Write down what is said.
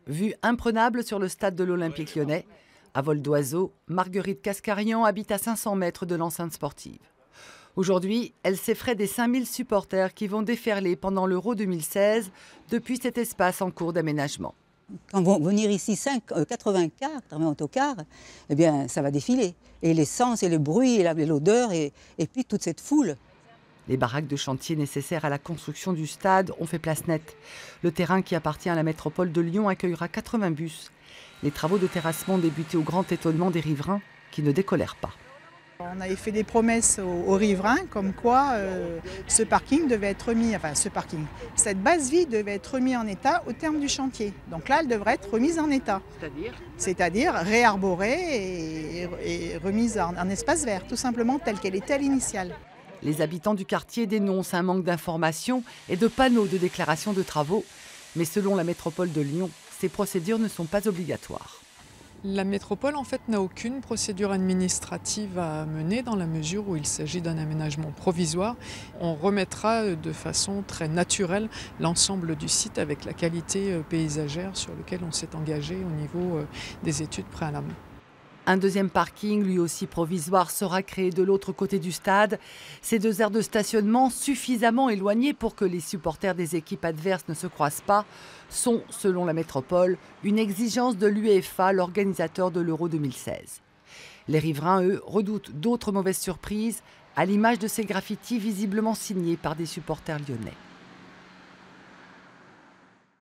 Vue imprenable sur le stade de l'Olympique lyonnais. À vol d'oiseau, Marguerite Cascarian habite à 500 mètres de l'enceinte sportive. Aujourd'hui, elle s'effraie des 5000 supporters qui vont déferler pendant l'Euro 2016 depuis cet espace en cours d'aménagement. Quand vont venir ici 80 cars, 80 autocars, eh bien, ça va défiler. Et l'essence, et le bruit, et l'odeur, et puis toute cette foule. Les baraques de chantier nécessaires à la construction du stade ont fait place nette. Le terrain qui appartient à la métropole de Lyon accueillera 80 bus. Les travaux de terrassement ont débuté au grand étonnement des riverains qui ne décolèrent pas. On avait fait des promesses aux riverains comme quoi ce parking devait être remis, cette base vide devait être remise en état au terme du chantier. Donc là, elle devrait être remise en état. C'est-à-dire réarborée et remise en espace vert, tout simplement telle qu'elle était à l'initiale. Les habitants du quartier dénoncent un manque d'informations et de panneaux de déclaration de travaux. Mais selon la métropole de Lyon, ces procédures ne sont pas obligatoires. La métropole, en fait, n'a aucune procédure administrative à mener dans la mesure où il s'agit d'un aménagement provisoire. On remettra de façon très naturelle l'ensemble du site avec la qualité paysagère sur laquelle on s'est engagé au niveau des études préalables. Un deuxième parking, lui aussi provisoire, sera créé de l'autre côté du stade. Ces deux aires de stationnement, suffisamment éloignées pour que les supporters des équipes adverses ne se croisent pas, sont, selon la métropole, une exigence de l'UEFA, l'organisateur de l'Euro 2016. Les riverains, eux, redoutent d'autres mauvaises surprises, à l'image de ces graffitis visiblement signés par des supporters lyonnais.